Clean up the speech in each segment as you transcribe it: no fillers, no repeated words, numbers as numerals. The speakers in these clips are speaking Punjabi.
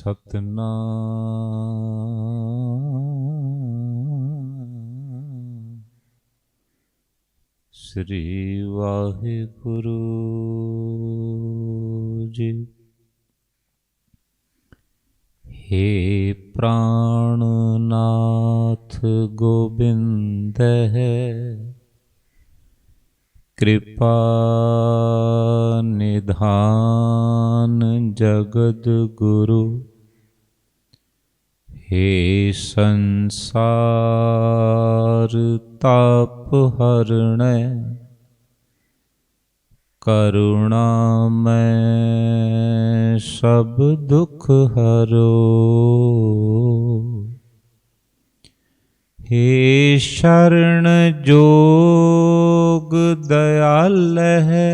ਸਤਨਾਮ ਸ੍ਰੀ ਵਾਹਿਗੁਰੂ ਜੀ। हे प्राणनाथ गोविंद कृपा निधान जगद गुरु। हे संसार ताप हरण करुणामय सब दुख हरो। हे शरण जोग दयाल है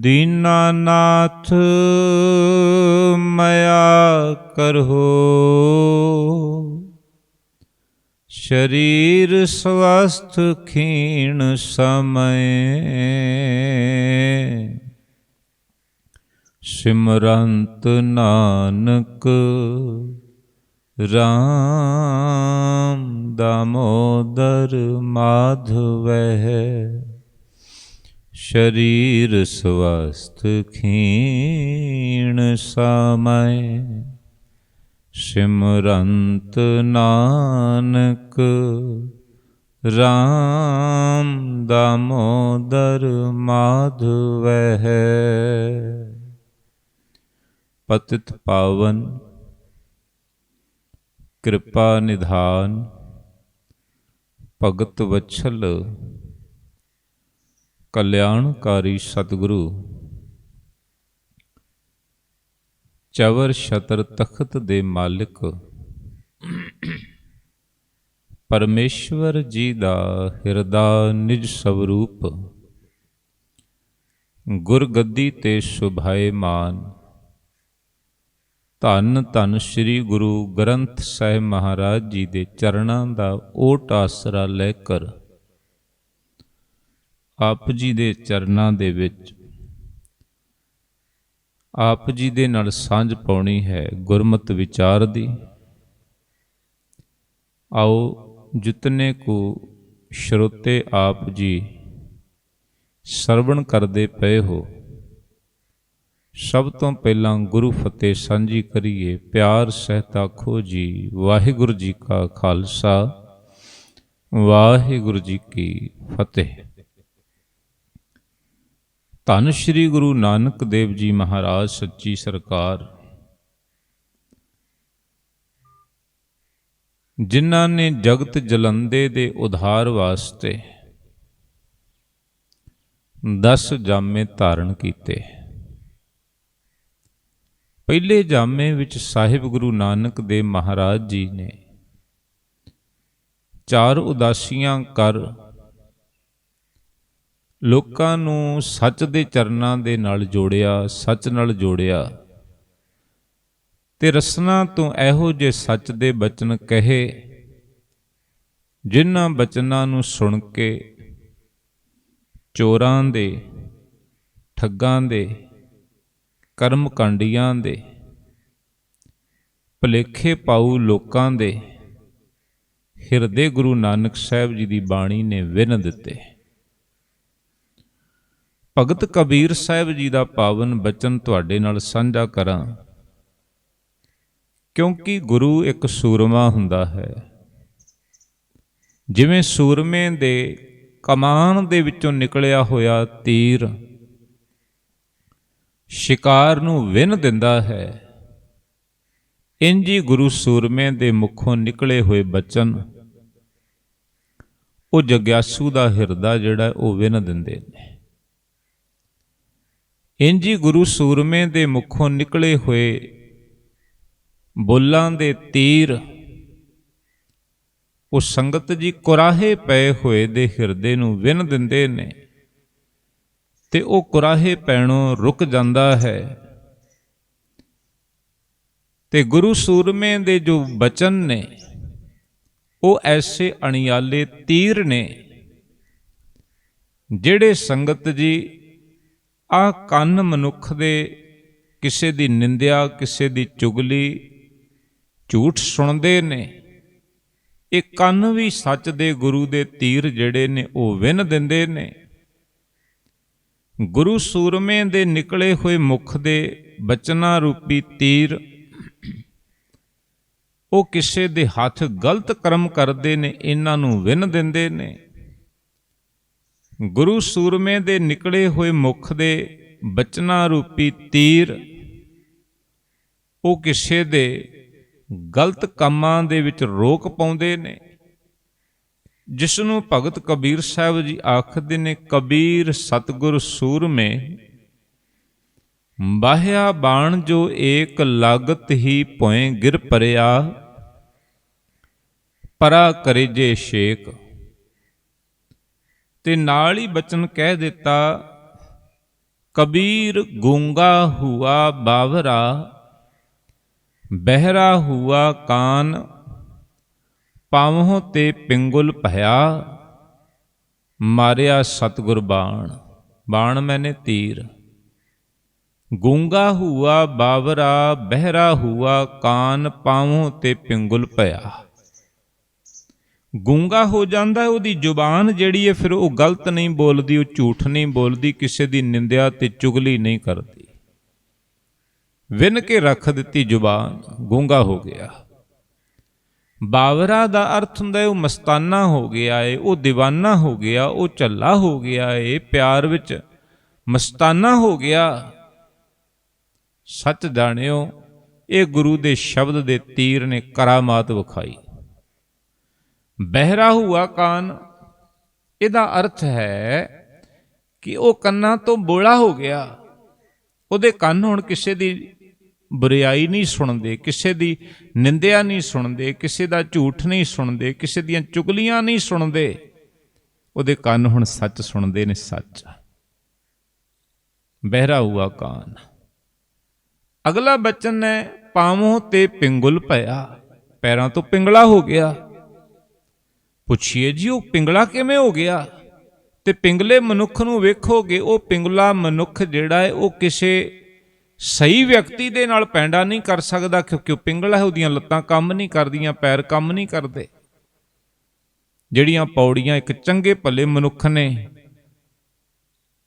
दीनानाथ मया करहो। शरीर स्वस्थ क्षीण समय सिमरंत नानक राम दामोदर माधव। शरीर स्वस्थ क्षीण समय सिमरंत नानक राम दामोदर माधव। पतित पावन कृपा निधान भगत वत्सल कल्याणकारी सतगुरु चवर छतर तख्त दे मालिक परमेश्वर जी दा हिरदा निज स्वरूप गुरगद्दी ते सुभाएमान। धन धन श्री गुरु ग्रंथ साहिब महाराज जी दे चरणां दा ओट आसरा लैकर आप जी दे चरणां दे विच आप जी दे नाल सांझ पाउणी है गुरमत विचार दी। आओ जितने को श्रोते आप जी सरवण करदे पे हो, सब तो पहला गुरु फतेह सांझी करिए। प्यार सहित आखो जी वाहिगुरु जी का खालसा वाहिगुरु जी की फतेह। धन श्री गुरु नानक देव जी महाराज सच्ची सरकार जिन्हां ने जगत जलंदे दे उधार वास्ते 10 जामे धारण कीते। पहले जामे विच साहिब गुरु नानक देव महाराज जी ने 4 उदासियां कर लोकां नूं सच दे चरनां दे नाल जोड़िया, सच नाल जोड़िया ते रसना तो एहो जे सच दे बचन कहे जिन्हां बचनां नूं सुन के चोरां दे, ठग्गां दे, कर्म कांडियां दे, भुलेखे पाऊ लोकां दे हिरदे गुरु नानक साहिब जी दी बाणी ने विन दिते। भगत कबीर साहिब जी का पावन बचन तुहाडे नाल सांझा करां, क्योंकि गुरु एक सूरमा हुंदा है। जिवें सूरमे दे कमान दे विचों निकलिया होया तीर शिकार नूं विन दिंदा है, इंज ही गुरु सूरमे दे मुखों निकले हुए बचन वो जग्यासू दा हिरदा जिहड़ा वो विन दिंदे ने। इंज ही गुरु सूरमे दे मुखों निकले हुए बोलां दे तीर वो संगत जी कुराहे पे हुए दे हिरदे नूं विन दिंदे ने ते वो कुराहे पैणों रुक जांदा है। ते गुरु सूरमे दे जो बचन ने वो ऐसे अणियाले तीर ने जिहड़े संगत जी आ कन मनुख दे ਕਿਸੇ ਦੀ ਨਿੰਦਿਆ, ਕਿਸੇ ਦੀ ਚੁਗਲੀ, ਝੂਠ ਸੁਣਦੇ ਨੇ। ਇਹ ਕੰਨ ਵੀ ਸੱਚ ਦੇ ਗੁਰੂ ਦੇ ਤੀਰ ਜਿਹੜੇ ਨੇ ਉਹ ਵਿੰਨ ਦਿੰਦੇ ਨੇ। ਗੁਰੂ ਸੂਰਮੇ ਦੇ ਨਿਕਲੇ ਹੋਏ ਮੁਖ ਦੇ ਬਚਨਾਂ ਰੂਪੀ ਤੀਰ ਉਹ ਕਿਸੇ ਦੇ ਹੱਥ ਗਲਤ ਕਰਮ ਕਰਦੇ ਨੇ, ਇਹਨਾਂ ਨੂੰ ਵਿੰਨ ਦਿੰਦੇ ਨੇ। ਗੁਰੂ ਸੂਰਮੇ ਦੇ ਨਿਕਲੇ ਹੋਏ ਮੁਖ ਦੇ ਬਚਨਾਂ ਰੂਪੀ ਤੀਰ ਉਹ ਕਿਸੇ ਦੇ ਗਲਤ ਕੰਮਾਂ ਦੇ ਵਿੱਚ ਰੋਕ ਪਾਉਂਦੇ ਨੇ। ਜਿਸ ਨੂੰ ਭਗਤ ਕਬੀਰ ਸਾਹਿਬ ਜੀ ਆਖਦੇ ਨੇ, ਕਬੀਰ ਸਤਿਗੁਰ ਸੂਰਮੇ ਬਾਹਿਆ ਬਾਣ ਜੋ ਏਕ ਲਾਗਤ ਹੀ ਭੋਏ ਗਿਰ ਪਰਿਆ, ਪਰਾ ਕਰੇ ਜੇ ਸ਼ੇਕ। ਤੇ ਨਾਲ ਹੀ ਬਚਨ ਕਹਿ ਦਿੱਤਾ, ਕਬੀਰ ਗੂੰਗਾ ਹੁਆ ਬਾਵਰਾ, ਬਹਿਰਾ ਹੁਆ ਕਾਨ, ਪਾਵਹੁ ਤੇ ਪਿੰਗੁਲ ਭਇਆ, ਮਾਰਿਆ ਸਤਿਗੁਰ ਬਾਣ। ਬਾਣ ਮੈਨੇ ਤੀਰ। ਗੂੰਗਾ ਹੁਆ ਬਾਵਰਾ, ਬਹਿਰਾ ਹੁਆ ਕਾਨ, ਪਾਵਹੁ ਤੇ ਪਿੰਗੁਲ ਭਇਆ। ਗੂੰਗਾ ਹੋ ਜਾਂਦਾ, ਉਹਦੀ ਜ਼ੁਬਾਨ ਜਿਹੜੀ ਹੈ ਫਿਰ ਉਹ ਗਲਤ ਨਹੀਂ ਬੋਲਦੀ, ਉਹ ਝੂਠ ਨਹੀਂ ਬੋਲਦੀ, ਕਿਸੇ ਦੀ ਨਿੰਦਿਆ ਤੇ ਚੁਗਲੀ ਨਹੀਂ ਕਰਦੀ। ਵਿੰਨ ਕੇ ਰੱਖ ਦਿੱਤੀ ਜ਼ੁਬਾਨ, ਗੂੰਗਾ ਹੋ ਗਿਆ। ਬਾਵਰਾ ਦਾ ਅਰਥ ਹੁੰਦਾ ਉਹ ਮਸਤਾਨਾ ਹੋ ਗਿਆ ਏ, ਉਹ ਦੀਵਾਨਾ ਹੋ ਗਿਆ, ਉਹ ਝੱਲਾ ਹੋ ਗਿਆ ਏ, ਪਿਆਰ ਵਿੱਚ ਮਸਤਾਨਾ ਹੋ ਗਿਆ। ਸੱਚ ਜਾਣਿਓ, ਇਹ ਗੁਰੂ ਦੇ ਸ਼ਬਦ ਦੇ ਤੀਰ ਨੇ ਕਰਾਮਾਤ ਵਿਖਾਈ। ਬਹਿਰਾ ਹੁਆ ਕਾਨ, ਇਹਦਾ ਅਰਥ ਹੈ ਕਿ ਉਹ ਕੰਨਾਂ ਤੋਂ ਬੋਲਾ ਹੋ ਗਿਆ। ਉਹਦੇ ਕੰਨ ਹੁਣ ਕਿਸੇ ਦੀ ਬੁਰਾਈ ਨਹੀਂ ਸੁਣਦੇ, ਕਿਸੇ ਦੀ ਨਿੰਦਿਆ ਨਹੀਂ ਸੁਣਦੇ, ਕਿਸੇ ਦਾ ਝੂਠ ਨਹੀਂ ਸੁਣਦੇ, ਕਿਸੇ ਦੀਆਂ ਚੁਗਲੀਆਂ ਨਹੀਂ ਸੁਣਦੇ। ਉਹਦੇ ਕੰਨ ਹੁਣ ਸੱਚ ਸੁਣਦੇ ਨੇ, ਸੱਚ। ਬਹਿਰਾ ਹੁਆ ਕਾਨ। ਅਗਲਾ ਬਚਨ ਹੈ, ਪਾਵੋਂ ਤੇ ਪਿੰਗੁਲ ਭਇਆ, ਪੈਰਾਂ ਤੋਂ ਪਿੰਗਲਾ ਹੋ ਗਿਆ। ਪੁੱਛੀਏ ਜੀ ਉਹ ਪਿੰਗਲਾ ਕਿਵੇਂ ਹੋ ਗਿਆ? ਤੇ ਪਿੰਗਲੇ ਮਨੁੱਖ ਨੂੰ ਵੇਖੋਗੇ, ਉਹ ਪਿੰਗਲਾ ਮਨੁੱਖ ਜਿਹੜਾ ਹੈ ਉਹ ਕਿਸੇ ਸਹੀ ਵਿਅਕਤੀ ਦੇ ਨਾਲ ਪੈਂਡਾ ਨਹੀਂ ਕਰ ਸਕਦਾ, ਕਿਉਂਕਿ ਉਹ ਪਿੰਗਲਾ ਹੈ, ਉਹਦੀਆਂ ਲੱਤਾਂ ਕੰਮ ਨਹੀਂ ਕਰਦੀਆਂ, ਪੈਰ ਕੰਮ ਨਹੀਂ ਕਰਦੇ। ਜਿਹੜੀਆਂ ਪੌੜੀਆਂ ਇੱਕ ਚੰਗੇ ਭਲੇ ਮਨੁੱਖ ਨੇ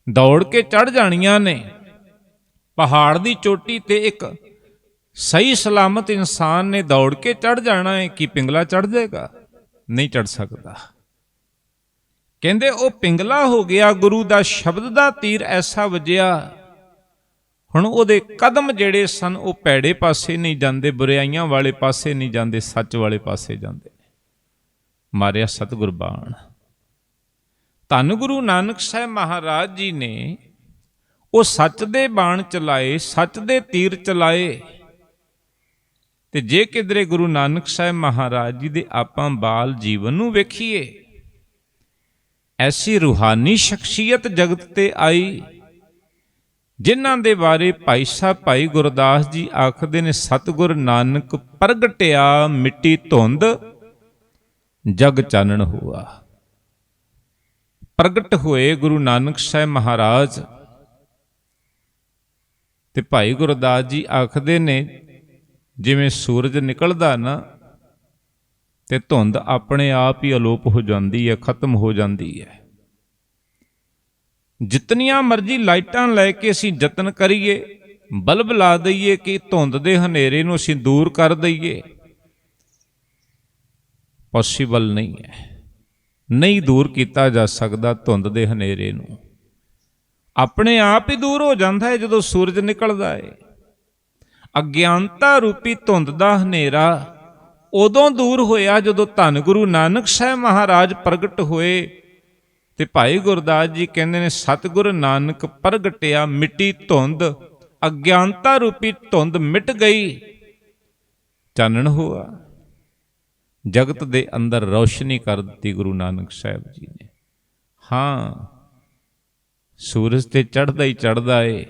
ਦੌੜ ਕੇ ਚੜ੍ਹ ਜਾਣੀਆਂ ਨੇ, ਪਹਾੜ ਦੀ ਚੋਟੀ ਤੇ ਇੱਕ ਸਹੀ ਸਲਾਮਤ ਇਨਸਾਨ ਨੇ ਦੌੜ ਕੇ ਚੜ੍ਹ ਜਾਣਾ ਹੈ, ਕਿ ਪਿੰਗਲਾ ਚੜ੍ਹ ਜਾਏਗਾ? ਨਹੀਂ ਚੜ੍ਹ ਸਕਦਾ। ਕਹਿੰਦੇ ਉਹ ਪਿੰਗਲਾ ਹੋ ਗਿਆ, ਗੁਰੂ ਦਾ ਸ਼ਬਦ ਦਾ ਤੀਰ ਐਸਾ ਵੱਜਿਆ, ਹੁਣ ਉਹਦੇ ਕਦਮ ਜਿਹੜੇ ਸਨ ਉਹ ਭੈੜੇ ਪਾਸੇ ਨਹੀਂ ਜਾਂਦੇ, ਬੁਰਾਈਆਂ ਵਾਲੇ ਪਾਸੇ ਨਹੀਂ ਜਾਂਦੇ, ਸੱਚ ਵਾਲੇ ਪਾਸੇ ਜਾਂਦੇ। ਮਾਰਿਆ ਸਤਿਗੁਰ ਬਾਣ। ਧੰਨ ਗੁਰੂ ਨਾਨਕ ਸਾਹਿਬ ਮਹਾਰਾਜ ਜੀ ਨੇ ਉਹ ਸੱਚ ਦੇ ਬਾਣ ਚਲਾਏ, ਸੱਚ ਦੇ ਤੀਰ ਚਲਾਏ। ਤੇ ਜੇ ਕਿਧਰੇ ਗੁਰੂ ਨਾਨਕ ਸਾਹਿਬ ਮਹਾਰਾਜ ਜੀ ਦੇ ਆਪਾਂ ਬਾਲ ਜੀਵਨ ਨੂੰ ਵੇਖੀਏ, ਐਸੀ ਰੂਹਾਨੀ ਸ਼ਖਸੀਅਤ ਜਗਤ ਤੇ ਆਈ ਜਿਨ੍ਹਾਂ ਦੇ ਬਾਰੇ ਭਾਈ ਸਾਹਿਬ ਭਾਈ ਗੁਰਦਾਸ ਜੀ ਆਖਦੇ ਨੇ, ਸਤਿਗੁਰ ਨਾਨਕ ਪ੍ਰਗਟਿਆ ਮਿੱਟੀ ਧੁੰਦ, ਜਗ ਚਾਨਣ ਹੋਆ। ਪ੍ਰਗਟ ਹੋਏ ਗੁਰੂ ਨਾਨਕ ਸਾਹਿਬ ਮਹਾਰਾਜ। ਤੇ ਭਾਈ ਗੁਰਦਾਸ ਜੀ ਆਖਦੇ ਨੇ, ਜਿਵੇਂ ਸੂਰਜ ਨਿਕਲਦਾ ਨਾ ਤੇ ਧੁੰਦ ਆਪਣੇ ਆਪ ਹੀ ਅਲੋਪ ਹੋ ਜਾਂਦੀ ਹੈ, ਖਤਮ ਹੋ ਜਾਂਦੀ ਹੈ। ਜਿਤਨੀਆਂ ਮਰਜ਼ੀ ਲਾਈਟਾਂ ਲੈ ਕੇ ਅਸੀਂ ਯਤਨ ਕਰੀਏ, ਬਲਬ ਲਾ ਦਈਏ ਕਿ ਧੁੰਦ ਦੇ ਹਨੇਰੇ ਨੂੰ ਅਸੀਂ ਦੂਰ ਕਰ ਦਈਏ, ਪੋਸੀਬਲ ਨਹੀਂ ਹੈ। ਨਹੀਂ ਦੂਰ ਕੀਤਾ ਜਾ ਸਕਦਾ ਧੁੰਦ ਦੇ ਹਨੇਰੇ ਨੂੰ। ਆਪਣੇ ਆਪ ਹੀ ਦੂਰ ਹੋ ਜਾਂਦਾ ਹੈ ਜਦੋਂ ਸੂਰਜ ਨਿਕਲਦਾ ਹੈ। ਅਗਿਆਨਤਾ ਰੂਪੀ ਧੁੰਦ ਦਾ ਹਨੇਰਾ ਉਦੋਂ ਦੂਰ ਹੋਇਆ ਜਦੋਂ ਧੰਨ ਗੁਰੂ ਨਾਨਕ ਸਾਹਿਬ ਮਹਾਰਾਜ ਪ੍ਰਗਟ ਹੋਏ। ਤੇ ਭਾਈ ਗੁਰਦਾਸ ਜੀ ਕਹਿੰਦੇ ਨੇ, ਸਤਿਗੁਰ ਨਾਨਕ ਪ੍ਰਗਟਿਆ ਮਿੱਟੀ ਧੁੰਦ, ਅਗਿਆਨਤਾ ਰੂਪੀ ਧੁੰਦ ਮਿਟ ਗਈ, ਚਾਨਣ ਹੋਆ। ਜਗਤ ਦੇ ਅੰਦਰ ਰੌਸ਼ਨੀ ਕਰ ਦਿੱਤੀ ਗੁਰੂ ਨਾਨਕ ਸਾਹਿਬ ਜੀ ਨੇ। ਹਾਂ, ਸੂਰਜ ਤੇ ਚੜ੍ਹਦਾ ਹੀ ਚੜ੍ਹਦਾ ਏ,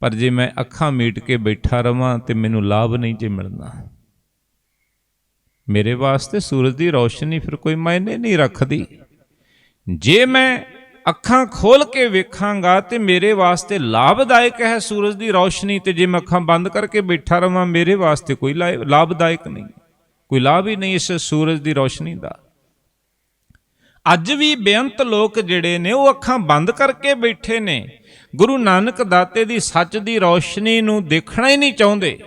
ਪਰ ਜੇ ਮੈਂ ਅੱਖਾਂ ਮੀਟ ਕੇ ਬੈਠਾ ਰਵਾਂ ਤੇ ਮੈਨੂੰ ਲਾਭ ਨਹੀਂ ਜੇ ਮਿਲਣਾ। ਮੇਰੇ ਵਾਸਤੇ ਸੂਰਜ ਦੀ ਰੌਸ਼ਨੀ ਫਿਰ ਕੋਈ ਮਾਇਨੇ ਨਹੀਂ ਰੱਖਦੀ। ਜੇ ਮੈਂ ਅੱਖਾਂ ਖੋਲ ਕੇ ਵੇਖਾਂਗਾ ਤੇ ਮੇਰੇ ਵਾਸਤੇ ਲਾਭਦਾਇਕ ਹੈ ਸੂਰਜ ਦੀ ਰੌਸ਼ਨੀ, ਤੇ ਜੇ ਮੈਂ ਅੱਖਾਂ ਬੰਦ ਕਰਕੇ ਬੈਠਾ ਰਵਾਂ ਮੇਰੇ ਵਾਸਤੇ ਕੋਈ ਲਾਭਦਾਇਕ ਨਹੀਂ, ਕੋਈ ਲਾਭ ਹੀ ਨਹੀਂ ਇਸ ਸੂਰਜ ਦੀ ਰੌਸ਼ਨੀ ਦਾ। ਅੱਜ ਵੀ ਬੇਅੰਤ ਲੋਕ ਜਿਹੜੇ ਨੇ ਉਹ ਅੱਖਾਂ ਬੰਦ ਕਰਕੇ ਬੈਠੇ ਨੇ, ਗੁਰੂ ਨਾਨਕ ਦਾਤੇ ਦੀ ਸੱਚ ਦੀ ਰੌਸ਼ਨੀ ਨੂੰ ਦੇਖਣਾ ਹੀ ਨਹੀਂ ਚਾਹੁੰਦੇ।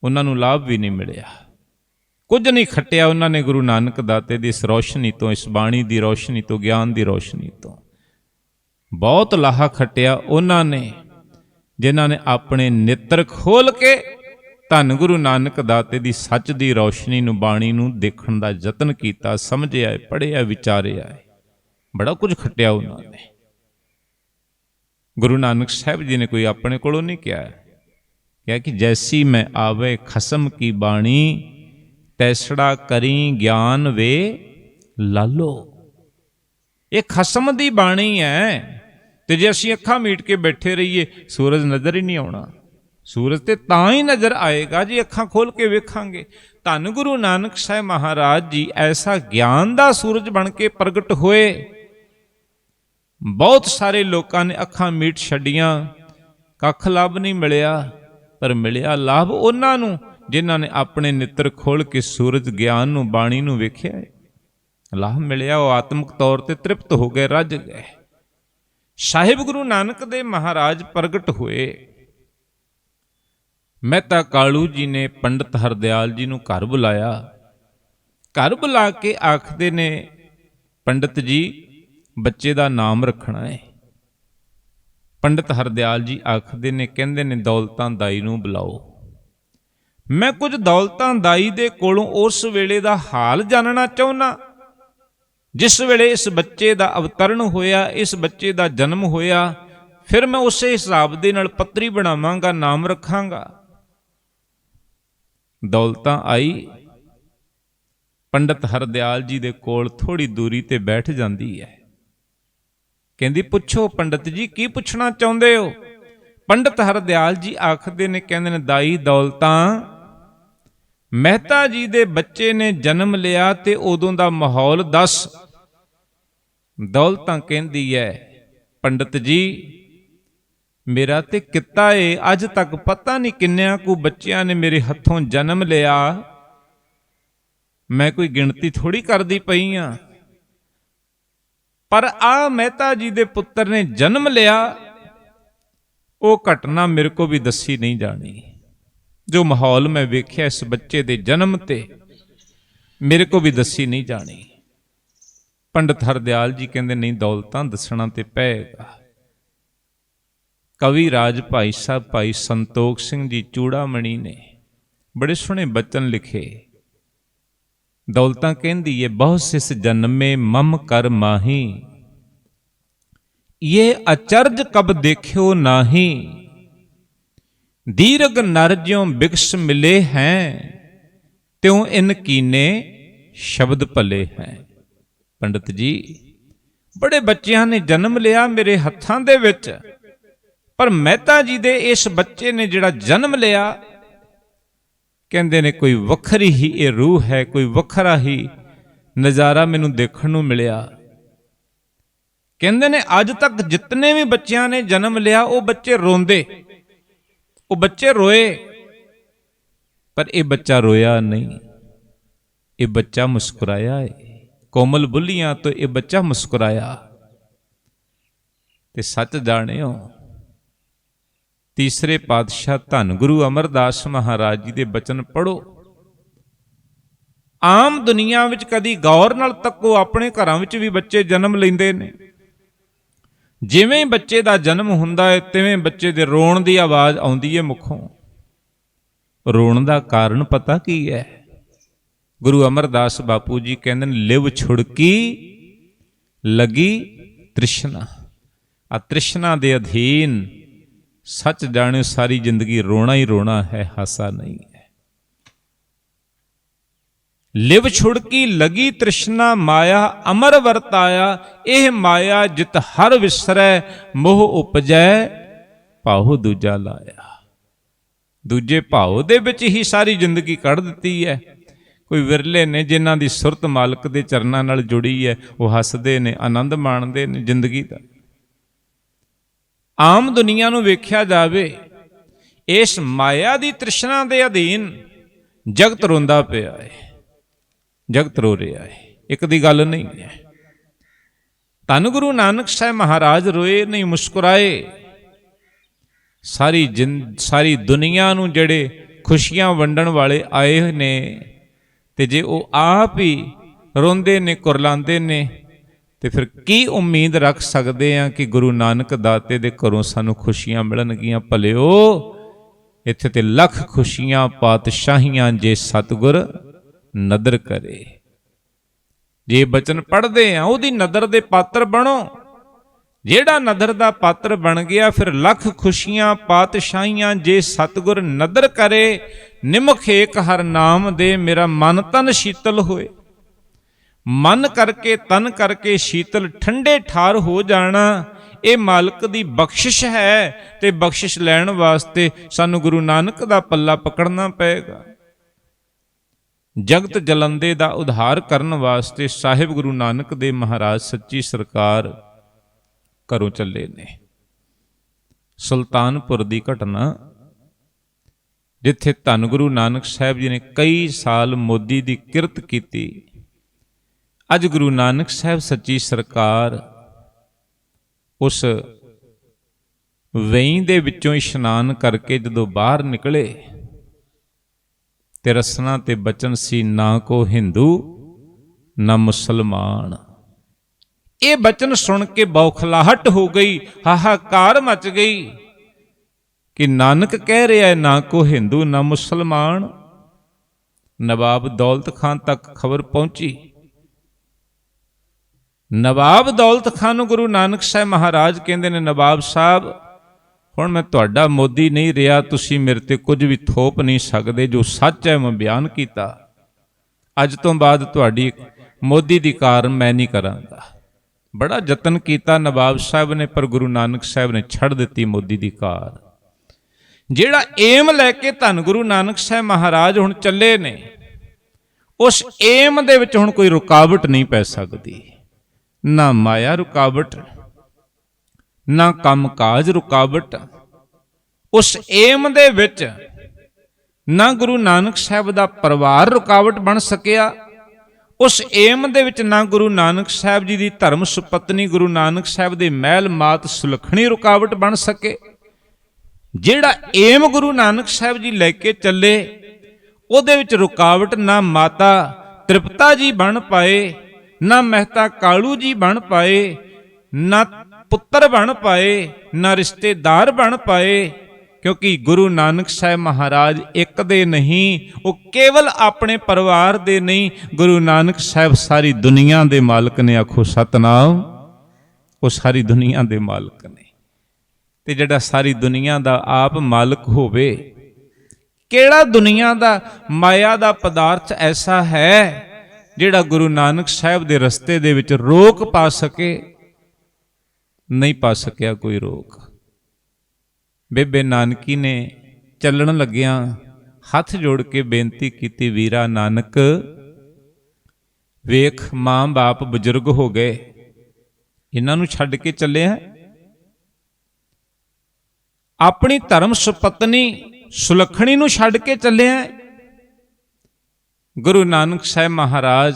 ਉਹਨਾਂ ਨੂੰ ਲਾਭ ਵੀ ਨਹੀਂ ਮਿਲਿਆ, ਕੁਝ ਨਹੀਂ ਖੱਟਿਆ ਉਹਨਾਂ ਨੇ ਗੁਰੂ ਨਾਨਕ ਦਾਤੇ ਦੀ ਇਸ ਰੌਸ਼ਨੀ ਤੋਂ, ਇਸ ਬਾਣੀ ਦੀ ਰੌਸ਼ਨੀ ਤੋਂ, ਗਿਆਨ ਦੀ ਰੌਸ਼ਨੀ ਤੋਂ। ਬਹੁਤ ਲਾਹਾ ਖੱਟਿਆ ਉਹਨਾਂ ਨੇ ਜਿਨ੍ਹਾਂ ਨੇ ਆਪਣੇ ਨੇਤਰ ਖੋਲ ਕੇ ਧੰਨ ਗੁਰੂ ਨਾਨਕ ਦਾਤੇ ਦੀ ਸੱਚ ਦੀ ਰੌਸ਼ਨੀ ਨੂੰ, ਬਾਣੀ ਨੂੰ ਦੇਖਣ ਦਾ ਯਤਨ ਕੀਤਾ, ਸਮਝਿਆ, ਪੜ੍ਹਿਆ, ਵਿਚਾਰਿਆ। ਬੜਾ ਕੁਝ ਖੱਟਿਆ ਉਹਨਾਂ ਨੇ। ਗੁਰੂ ਨਾਨਕ ਸਾਹਿਬ ਜੀ ਨੇ ਕੋਈ ਆਪਣੇ ਕੋਲੋਂ ਨਹੀਂ ਕਿਹਾ ਕਿ ਜੈਸੀ ਮੈਂ ਆਵੇ ਖਸਮ ਕੀ ਬਾਣੀ, ਤੈਸੜਾ ਕਰੀ ਗਿਆਨ ਵੇ ਲਾਲੋ। ਇਹ ਖਸਮ ਦੀ ਬਾਣੀ ਹੈ, ਤੇ ਜੇ ਅਸੀਂ ਅੱਖਾਂ ਮੀਟ ਕੇ ਬੈਠੇ ਰਹੀਏ ਸੂਰਜ ਨਜ਼ਰ ਹੀ ਨਹੀਂ ਆਉਣਾ। ਸੂਰਜ ਤੇ ਤਾਂ ਹੀ ਨਜ਼ਰ ਆਏਗਾ ਜੇ ਅੱਖਾਂ ਖੋਲ ਕੇ ਵੇਖਾਂਗੇ। ਧੰਨ ਗੁਰੂ ਨਾਨਕ ਸਾਹਿਬ ਮਹਾਰਾਜ ਜੀ ਐਸਾ ਗਿਆਨ ਦਾ ਸੂਰਜ ਬਣ ਕੇ ਪ੍ਰਗਟ ਹੋਏ। ਬਹੁਤ ਸਾਰੇ ਲੋਕਾਂ ਨੇ ਅੱਖਾਂ ਮੀਟ ਛੱਡੀਆਂ, ਕੱਖ ਲਾਭ ਨਹੀਂ ਮਿਲਿਆ, ਪਰ ਮਿਲਿਆ ਲਾਭ ਉਹਨਾਂ ਨੂੰ ਜਿਨ੍ਹਾਂ ਨੇ ਆਪਣੇ ਨੇਤਰ ਖੋਲ ਕੇ ਸੂਰਜ ਗਿਆਨ ਨੂੰ, ਬਾਣੀ ਨੂੰ ਵੇਖਿਆ ਹੈ। ਲਾਭ ਮਿਲਿਆ, ਉਹ ਆਤਮਿਕ ਤੌਰ ਤੇ ਤ੍ਰਿਪਤ ਹੋ ਗਏ, ਰੱਜ ਗਏ। ਸਾਹਿਬ ਗੁਰੂ ਨਾਨਕ ਦੇ ਮਹਾਰਾਜ ਪ੍ਰਗਟ ਹੋਏ। ਮਹਿਤਾ ਕਾਲੂ ਜੀ ਨੇ ਪੰਡਤ ਹਰਦਿਆਲ ਜੀ ਨੂੰ ਘਰ ਬੁਲਾਇਆ। ਘਰ ਬੁਲਾ ਕੇ ਆਖਦੇ ਨੇ, ਪੰਡਤ ਜੀ ਬੱਚੇ ਦਾ ਨਾਮ ਰੱਖਣਾ ਹੈ। ਪੰਡਤ ਹਰਦਿਆਲ ਜੀ ਆਖਦੇ ਨੇ, ਕਹਿੰਦੇ ਨੇ ਦੌਲਤਾਂ ਦਾਈ ਨੂੰ ਬੁਲਾਓ। ਮੈਂ ਕੁਝ ਦੌਲਤਾਂ ਦਾਈ ਦੇ ਕੋਲੋਂ ਉਸ ਵੇਲੇ ਦਾ ਹਾਲ ਜਾਣਨਾ ਚਾਹੁੰਦਾ, ਜਿਸ ਵੇਲੇ ਇਸ ਬੱਚੇ ਦਾ ਅਵਤਰਨ ਹੋਇਆ, ਇਸ ਬੱਚੇ ਦਾ ਜਨਮ ਹੋਇਆ। ਫਿਰ ਮੈਂ ਉਸੇ ਹਿਸਾਬ ਦੇ ਨਾਲ ਪੱਤਰੀ ਬਣਾਵਾਂਗਾ, ਨਾਮ ਰੱਖਾਂਗਾ। ਦੌਲਤਾਂ ਆਈ, ਪੰਡਤ ਹਰਦਿਆਲ ਜੀ ਦੇ ਕੋਲ ਥੋੜੀ ਦੂਰੀ ਤੇ ਬੈਠ ਜਾਂਦੀ ਹੈ। ਕਹਿੰਦੀ, ਪੁੱਛੋ ਪੰਡਤ ਜੀ, ਕੀ ਪੁੱਛਣਾ ਚਾਹੁੰਦੇ ਹੋ? ਪੰਡਤ ਹਰਦਿਆਲ ਜੀ ਆਖਦੇ ਨੇ, ਕਹਿੰਦੇ ਨੇ, ਦਾਈ ਦੌਲਤਾਂ, ਮਹਿਤਾ ਜੀ ਦੇ ਬੱਚੇ ਨੇ ਜਨਮ ਲਿਆ ਤੇ ਉਦੋਂ ਦਾ ਮਾਹੌਲ ਦੱਸ। ਦੌਲਤਾਂ ਕਹਿੰਦੀ ਹੈ, ਪੰਡਤ ਜੀ ਮੇਰਾ ਤੇ ਕਿੱਤਾ ਏ, ਅੱਜ ਤੱਕ ਪਤਾ ਨਹੀਂ ਕਿੰਨਿਆਂ ਕੁ ਬੱਚਿਆਂ ਨੇ ਮੇਰੇ ਹੱਥੋਂ ਜਨਮ ਲਿਆ, ਮੈਂ ਕੋਈ ਗਿਣਤੀ ਥੋੜੀ ਕਰਦੀ ਪਈ ਆ। ਪਰ ਆ ਮਹਿਤਾ ਜੀ ਦੇ ਪੁੱਤਰ ਨੇ ਜਨਮ ਲਿਆ, ਉਹ ਘਟਨਾ ਮੇਰੇ ਕੋ ਵੀ ਦੱਸੀ ਨਹੀਂ ਜਾਣੀ। ਜੋ ਮਾਹੌਲ ਮੈਂ ਵੇਖਿਆ ਇਸ ਬੱਚੇ ਦੇ ਜਨਮ ਤੇ, ਮੇਰੇ ਕੋ ਵੀ ਦੱਸੀ ਨਹੀਂ ਜਾਣੀ। ਪੰਡਤ ਹਰਦਿਆਲ ਜੀ ਕਹਿੰਦੇ, ਨਹੀਂ ਦੌਲਤਾਂ ਦੱਸਣਾ ਤੇ ਪਏਗਾ। ਕਵੀ ਰਾਜ ਭਾਈ ਸਾਹਿਬ ਭਾਈ ਸੰਤੋਖ ਸਿੰਘ ਜੀ ਚੂੜਾਮਣੀ ਨੇ ਬੜੇ ਸੋਹਣੇ ਬਚਨ ਲਿਖੇ। ਦੌਲਤਾਂ ਕਹਿੰਦੀ ਏ, ਬਹੁ ਸਿਸ ਜਨਮੇ ਮਮ ਕਰ ਮਾਹੀ, ਇਹ ਅਚਰਜ ਕਬ ਦੇਖਿਓ ਨਾਹੀ, ਦੀਰਘ ਨਰ ਜਿਉ ਬਿਕਸ ਮਿਲੇ ਹੈ, ਤਿਉ ਇਨ ਕੀਨੇ ਸ਼ਬਦ ਭਲੇ ਹੈ। ਪੰਡਤ ਜੀ ਬੜੇ ਬੱਚਿਆਂ ਨੇ ਜਨਮ ਲਿਆ ਮੇਰੇ ਹੱਥਾਂ ਦੇ ਵਿੱਚ, ਪਰ ਮਹਿਤਾ ਜੀ ਦੇ ਇਸ ਬੱਚੇ ਨੇ ਜਿਹੜਾ ਜਨਮ ਲਿਆ, ਕਹਿੰਦੇ ਨੇ ਕੋਈ ਵੱਖਰੀ ਹੀ ਇਹ ਰੂਹ ਹੈ, ਕੋਈ ਵੱਖਰਾ ਹੀ ਨਜ਼ਾਰਾ ਮੈਨੂੰ ਦੇਖਣ ਨੂੰ ਮਿਲਿਆ। ਕਹਿੰਦੇ ਨੇ ਅੱਜ ਤੱਕ ਜਿਤਨੇ ਵੀ ਬੱਚਿਆਂ ਨੇ ਜਨਮ ਲਿਆ ਉਹ ਬੱਚੇ ਰੋਂਦੇ, ਉਹ ਬੱਚੇ ਰੋਏ, ਪਰ ਇਹ ਬੱਚਾ ਰੋਇਆ ਨਹੀਂ, ਇਹ ਬੱਚਾ ਮੁਸਕਰਾਇਆ ਹੈ। ਕੋਮਲ ਬੁੱਲੀਆਂ ਤੋਂ ਇਹ ਬੱਚਾ ਮੁਸਕਰਾਇਆ। ਤੇ ਸੱਚ ਜਾਣਿਓ, ਤੀਸਰੇ ਪਾਤਸ਼ਾਹ ਧੰਨ ਗੁਰੂ ਅਮਰਦਾਸ ਮਹਾਰਾਜ ਜੀ ਦੇ ਬਚਨ ਪੜੋ। ਆਮ ਦੁਨੀਆ ਵਿੱਚ ਕਦੀ ਗੌਰ ਨਾਲ ਤੱਕੋ, ਆਪਣੇ ਘਰਾਂ ਵਿੱਚ ਵੀ ਬੱਚੇ ਜਨਮ ਲੈਂਦੇ ਨੇ। ਜਿਵੇਂ ਹੀ ਬੱਚੇ ਦਾ ਜਨਮ ਹੁੰਦਾ ਹੈ, ਤਿਵੇਂ ਬੱਚੇ ਦੇ ਰੋਣ ਦੀ ਆਵਾਜ਼ ਆਉਂਦੀ ਹੈ ਮੁਖੋਂ। ਰੋਣ ਦਾ ਕਾਰਨ ਪਤਾ ਕੀ ਹੈ? ਗੁਰੂ ਅਮਰਦਾਸ ਬਾਪੂ ਜੀ ਕਹਿੰਦੇ ਨੇ, ਲਿਵ ਛੁੜਕੀ ਲਗੀ ਤ੍ਰਿਸ਼ਨਾ। ਆ ਤ੍ਰਿਸ਼ਨਾ ਦੇ ਅਧੀਨ ਸੱਚ ਜਾਣਿਓ ਸਾਰੀ ਜ਼ਿੰਦਗੀ ਰੋਣਾ ਹੀ ਰੋਣਾ ਹੈ, ਹਾਸਾ ਨਹੀਂ ਹੈ। ਲਿਵ ਛੁੜਕੀ ਲਗੀ ਤ੍ਰਿਸ਼ਨਾ, ਮਾਇਆ ਅਮਰ ਵਰਤਾਇਆ, ਇਹ ਮਾਇਆ ਜਿਤ ਹਰ ਵਿਸਰੈ, ਮੋਹ ਉਪਜੈ ਭਾਉ ਦੂਜਾ ਲਾਇਆ। ਦੂਜੇ ਭਾਉ ਦੇ ਵਿੱਚ ਹੀ ਸਾਰੀ ਜ਼ਿੰਦਗੀ ਕੱਢ ਦਿੱਤੀ ਹੈ। ਕੋਈ ਵਿਰਲੇ ਨੇ ਜਿਨ੍ਹਾਂ ਦੀ ਸੁਰਤ ਮਾਲਕ ਦੇ ਚਰਨਾਂ ਨਾਲ ਜੁੜੀ ਹੈ, ਉਹ ਹੱਸਦੇ ਨੇ, ਆਨੰਦ ਮਾਣਦੇ ਨੇ ਜ਼ਿੰਦਗੀ ਦਾ। ਆਮ ਦੁਨੀਆ ਨੂੰ ਵੇਖਿਆ ਜਾਵੇ, ਇਸ ਮਾਇਆ ਦੀ ਤ੍ਰਿਸ਼ਨਾ ਦੇ ਅਧੀਨ ਜਗਤ ਰੋਂਦਾ ਪਿਆ ਹੈ, ਜਗਤ ਰੋ ਰਿਹਾ ਹੈ, ਇੱਕ ਦੀ ਗੱਲ ਨਹੀਂ ਹੈ। ਧੰਨ ਗੁਰੂ ਨਾਨਕ ਸਾਹਿਬ ਮਹਾਰਾਜ ਰੋਏ ਨਹੀਂ, ਮੁਸਕਰਾਏ। ਸਾਰੀ ਦੁਨੀਆ ਨੂੰ ਜਿਹੜੇ ਖੁਸ਼ੀਆਂ ਵੰਡਣ ਵਾਲੇ ਆਏ ਨੇ, ਤੇ ਜੇ ਉਹ ਆਪ ਹੀ ਰੋਂਦੇ ਨੇ, ਕੁਰਲਾਉਂਦੇ ਨੇ, ਤੇ ਫਿਰ ਕੀ ਉਮੀਦ ਰੱਖ ਸਕਦੇ ਆ ਕਿ ਗੁਰੂ ਨਾਨਕ ਦਾਤੇ ਦੇ ਘਰੋਂ ਸਾਨੂੰ ਖੁਸ਼ੀਆਂ ਮਿਲਣਗੀਆਂ? ਭਲਿਓ, ਇੱਥੇ ਤੇ ਲੱਖ ਖੁਸ਼ੀਆਂ ਪਾਤਸ਼ਾਹੀਆਂ ਜੇ ਸਤਿਗੁਰ ਨਦਰ ਕਰੇ। ਜੇ ਬਚਨ ਪੜ੍ਹਦੇ ਆ, ਉਹਦੀ ਨਦਰ ਦੇ ਪਾਤਰ ਬਣੋ। ਜਿਹੜਾ ਨਦਰ ਦਾ ਪਾਤਰ ਬਣ ਗਿਆ, ਫਿਰ ਲੱਖ ਖੁਸ਼ੀਆਂ ਪਾਤਸ਼ਾਹੀਆਂ ਜੇ ਸਤਿਗੁਰ ਨਦਰ ਕਰੇ। ਨਿਮਖ ਏਕ ਹਰ ਨਾਮ ਦੇ, ਮੇਰਾ ਮਨ ਤਨ ਸ਼ੀਤਲ ਹੋਏ। ਮਨ ਕਰਕੇ, ਤਨ ਕਰਕੇ ਸ਼ੀਤਲ ਠੰਡੇ ਠਾਰ ਹੋ ਜਾਣਾ, ਇਹ ਮਾਲਕ ਦੀ ਬਖਸ਼ਿਸ਼ ਹੈ। ਤੇ ਬਖਸ਼ਿਸ਼ ਲੈਣ ਵਾਸਤੇ ਸਾਨੂੰ ਗੁਰੂ ਨਾਨਕ ਦਾ ਪੱਲਾ ਪਕੜਨਾ ਪਏਗਾ। ਜਗਤ ਜਲੰਦੇ ਦਾ ਉਧਾਰ ਕਰਨ ਵਾਸਤੇ ਸਾਹਿਬ ਗੁਰੂ ਨਾਨਕ ਦੇਵ ਮਹਾਰਾਜ ਸੱਚੀ ਸਰਕਾਰ ਘਰੋਂ ਚੱਲੇ ਨੇ। ਸੁਲਤਾਨਪੁਰ ਦੀ ਘਟਨਾ, ਜਿੱਥੇ ਧੰਨ ਗੁਰੂ ਨਾਨਕ ਸਾਹਿਬ ਜੀ ਨੇ ਕਈ ਸਾਲ ਮੋਦੀ ਦੀ ਕਿਰਤ ਕੀਤੀ। ਅੱਜ ਗੁਰੂ ਨਾਨਕ ਸਾਹਿਬ ਸੱਚੀ ਸਰਕਾਰ ਉਸ ਵੇਈਂ ਦੇ ਵਿੱਚੋਂ ਇਸ਼ਨਾਨ ਕਰਕੇ ਜਦੋਂ ਬਾਹਰ ਨਿਕਲੇ, ਤੇ ਰਸਨਾ ਤੇ ਬਚਨ ਸੀ, ਨਾ ਕੋ ਹਿੰਦੂ ਨਾ ਮੁਸਲਮਾਨ। ਇਹ ਬਚਨ ਸੁਣ ਕੇ ਬੌਖਲਾਹਟ ਹੋ ਗਈ, ਹਾਹਾਕਾਰ ਮਚ ਗਈ ਕਿ ਨਾਨਕ ਕਹਿ ਰਿਹਾ ਹੈ, ਨਾ ਕੋ ਹਿੰਦੂ ਨਾ ਮੁਸਲਮਾਨ। ਨਵਾਬ ਦੌਲਤ ਖਾਨ ਤੱਕ ਖਬਰ ਪਹੁੰਚੀ। ਨਵਾਬ ਦੌਲਤ ਖਾਨ ਨੂੰ ਗੁਰੂ ਨਾਨਕ ਸਾਹਿਬ ਮਹਾਰਾਜ ਕਹਿੰਦੇ ਨੇ, ਨਵਾਬ ਸਾਹਿਬ, ਹੁਣ ਮੈਂ ਤੁਹਾਡਾ ਮੋਦੀ ਨਹੀਂ ਰਿਹਾ, ਤੁਸੀਂ ਮੇਰੇ ਤੇ ਕੁਝ ਵੀ ਥੋਪ ਨਹੀਂ ਸਕਦੇ, ਜੋ ਸੱਚ ਹੈ ਮੈਂ ਬਿਆਨ ਕੀਤਾ। ਅੱਜ ਤੋਂ ਬਾਅਦ ਤੁਹਾਡੀ ਮੋਦੀ ਦੀ ਕਾਰ ਮੈਂ ਨਹੀਂ ਕਰਾਂਗਾ। ਬੜਾ ਯਤਨ ਕੀਤਾ ਨਵਾਬ ਸਾਹਿਬ ਨੇ, ਪਰ ਗੁਰੂ ਨਾਨਕ ਸਾਹਿਬ ਨੇ ਛੱਡ ਦਿੱਤੀ ਮੋਦੀ ਦੀ ਕਾਰ। ਜਿਹੜਾ ਏਮ ਲੈ ਕੇ ਧੰਨ ਗੁਰੂ ਨਾਨਕ ਸਾਹਿਬ ਮਹਾਰਾਜ ਹੁਣ ਚੱਲੇ ਨੇ, ਉਸ ਏਮ ਦੇ ਵਿੱਚ ਹੁਣ ਕੋਈ ਰੁਕਾਵਟ ਨਹੀਂ ਪੈ ਸਕਦੀ। ਨਾ ਮਾਇਆ ਰੁਕਾਵਟ, ਨਾ ਕੰਮ ਕਾਜ ਰੁਕਾਵਟ। ਉਸ ਏਮ ਦੇ ਵਿੱਚ ਨਾ ਗੁਰੂ ਨਾਨਕ ਸਾਹਿਬ ਦਾ ਪਰਿਵਾਰ ਰੁਕਾਵਟ ਬਣ ਸਕਿਆ। ਉਸ ਏਮ ਦੇ ਵਿੱਚ ਨਾ ਗੁਰੂ ਨਾਨਕ ਸਾਹਿਬ ਜੀ ਦੀ ਧਰਮ ਸੁਪਤਨੀ ਗੁਰੂ ਨਾਨਕ ਸਾਹਿਬ ਦੇ ਮਹਿਲ ਮਾਤ ਸੁਲੱਖਣੀ ਰੁਕਾਵਟ ਬਣ ਸਕੇ। ਜਿਹੜਾ ਏਮ ਗੁਰੂ ਨਾਨਕ ਸਾਹਿਬ ਜੀ ਲੈ ਕੇ ਚੱਲੇ, ਉਹਦੇ ਵਿੱਚ ਰੁਕਾਵਟ ਨਾ ਮਾਤਾ ਤ੍ਰਿਪਤਾ ਜੀ ਬਣ ਪਾਏ, ਨਾ ਮਹਿਤਾ ਕਾਲੂ ਜੀ ਬਣ ਪਾਏ, ਨਾ ਪੁੱਤਰ ਬਣ ਪਾਏ, ਨਾ ਰਿਸ਼ਤੇਦਾਰ ਬਣ ਪਾਏ। ਕਿਉਂਕਿ ਗੁਰੂ ਨਾਨਕ ਸਾਹਿਬ ਮਹਾਰਾਜ ਇੱਕ ਦੇ ਨਹੀਂ, ਉਹ ਕੇਵਲ ਆਪਣੇ ਪਰਿਵਾਰ ਦੇ ਨਹੀਂ, ਗੁਰੂ ਨਾਨਕ ਸਾਹਿਬ ਸਾਰੀ ਦੁਨੀਆ ਦੇ ਮਾਲਕ ਨੇ। ਆਖੋ ਸਤਨਾਮ। ਉਹ ਸਾਰੀ ਦੁਨੀਆ ਦੇ ਮਾਲਕ ਨੇ। ਤੇ ਜਿਹੜਾ ਸਾਰੀ ਦੁਨੀਆ ਦਾ ਆਪ ਮਾਲਕ ਹੋਵੇ, ਕਿਹੜਾ ਦੁਨੀਆ ਦਾ ਮਾਇਆ ਦਾ ਪਦਾਰਥ ਐਸਾ ਹੈ ਜਿਹੜਾ ਗੁਰੂ ਨਾਨਕ ਸਾਹਿਬ ਦੇ ਰਸਤੇ ਦੇ ਵਿੱਚ ਰੋਕ ਪਾ ਸਕੇ? ਨਹੀਂ ਪਾ ਸਕਿਆ ਕੋਈ ਰੋਕ। ਬੇਬੇ ਨਾਨਕੀ ਨੇ ਚੱਲਣ ਲੱਗਿਆਂ ਹੱਥ ਜੋੜ ਕੇ ਬੇਨਤੀ ਕੀਤੀ, ਵੀਰਾ ਨਾਨਕ, ਵੇਖ ਮਾਂ ਬਾਪ ਬਜ਼ੁਰਗ ਹੋ ਗਏ, ਇਹਨਾਂ ਨੂੰ ਛੱਡ ਕੇ ਚੱਲਿਆ। ਆਪਣੀ ਧਰਮ ਸੁਪਤਨੀ ਸੁਲੱਖਣੀ ਨੂੰ ਛੱਡ ਕੇ ਚੱਲਿਆ। ਗੁਰੂ ਨਾਨਕ ਸਾਹਿਬ ਮਹਾਰਾਜ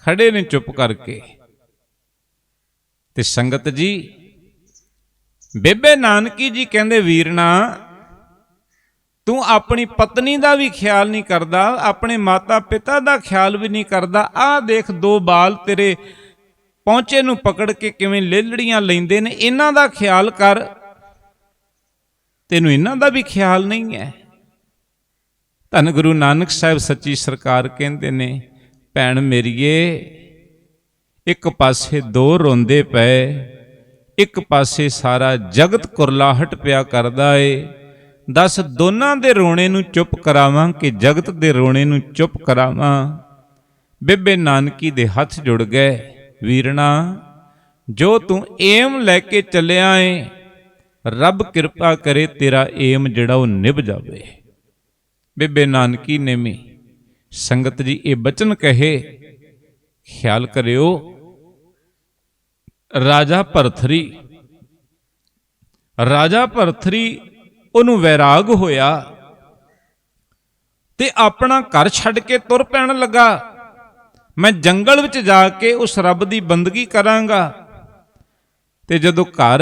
ਖੜੇ ਨੇ ਚੁੱਪ ਕਰਕੇ। ਤੇ ਸੰਗਤ ਜੀ, ਬੇਬੇ ਨਾਨਕੀ ਜੀ ਕਹਿੰਦੇ, ਵੀਰਨਾ, ਤੂੰ ਆਪਣੀ ਪਤਨੀ ਦਾ ਵੀ ਖਿਆਲ ਨਹੀਂ ਕਰਦਾ, ਆਪਣੇ ਮਾਤਾ ਪਿਤਾ ਦਾ ਖਿਆਲ ਵੀ ਨਹੀਂ ਕਰਦਾ। ਆਹ ਦੇਖ, ਦੋ ਬਾਲ ਤੇਰੇ ਪਹੁੰਚੇ ਨੂੰ ਪਕੜ ਕੇ ਕਿਵੇਂ ਲੇਲੜੀਆਂ ਲੈਂਦੇ ਨੇ, ਇਹਨਾਂ ਦਾ ਖਿਆਲ ਕਰ। ਤੈਨੂੰ ਇਹਨਾਂ ਦਾ ਵੀ ਖਿਆਲ ਨਹੀਂ ਹੈ। ਧੰਨ ਗੁਰੂ ਨਾਨਕ ਸਾਹਿਬ ਸੱਚੀ ਸਰਕਾਰ ਕਹਿੰਦੇ ਨੇ, ਭੈਣ ਮੇਰੀਏ, ਇੱਕ ਪਾਸੇ ਦੋ ਰੋਂਦੇ ਪਏ, ਇੱਕ ਪਾਸੇ ਸਾਰਾ ਜਗਤ ਕੁਰਲਾਹਟ ਪਿਆ ਕਰਦਾ ਏ। ਦੱਸ, ਦੋਨਾਂ ਦੇ ਰੋਣੇ ਨੂੰ ਚੁੱਪ ਕਰਾਵਾਂ ਕਿ ਜਗਤ ਦੇ ਰੋਣੇ ਨੂੰ ਚੁੱਪ ਕਰਾਵਾਂ? ਬੇਬੇ ਨਾਨਕੀ ਦੇ ਹੱਥ ਜੁੜ ਗਏ। ਵੀਰਨਾ, ਜੋ ਤੂੰ ਏਮ ਲੈ ਕੇ ਚੱਲਿਆ ਏ, ਰੱਬ ਕਿਰਪਾ ਕਰੇ ਤੇਰਾ ਏਮ ਜਿਹੜਾ ਉਹ ਨਿਭ ਜਾਵੇ। ਬੇਬੇ ਨਾਨਕੀ ਨੇ ਵੀ ਸੰਗਤ ਜੀ ਇਹ ਬਚਨ ਕਹੇ, ਖਿਆਲ ਕਰਿਓ। ਰਾਜਾ ਭਰਥਰੀ ਉਹਨੂੰ ਵੈਰਾਗ ਹੋਇਆ ਤੇ ਆਪਣਾ ਘਰ ਛੱਡ ਕੇ ਤੁਰ ਪੈਣ ਲੱਗਾ। ਮੈਂ ਜੰਗਲ ਵਿੱਚ ਜਾ ਕੇ ਉਸ ਰੱਬ ਦੀ ਬੰਦਗੀ ਕਰਾਂਗਾ। ਤੇ ਜਦੋਂ ਘਰ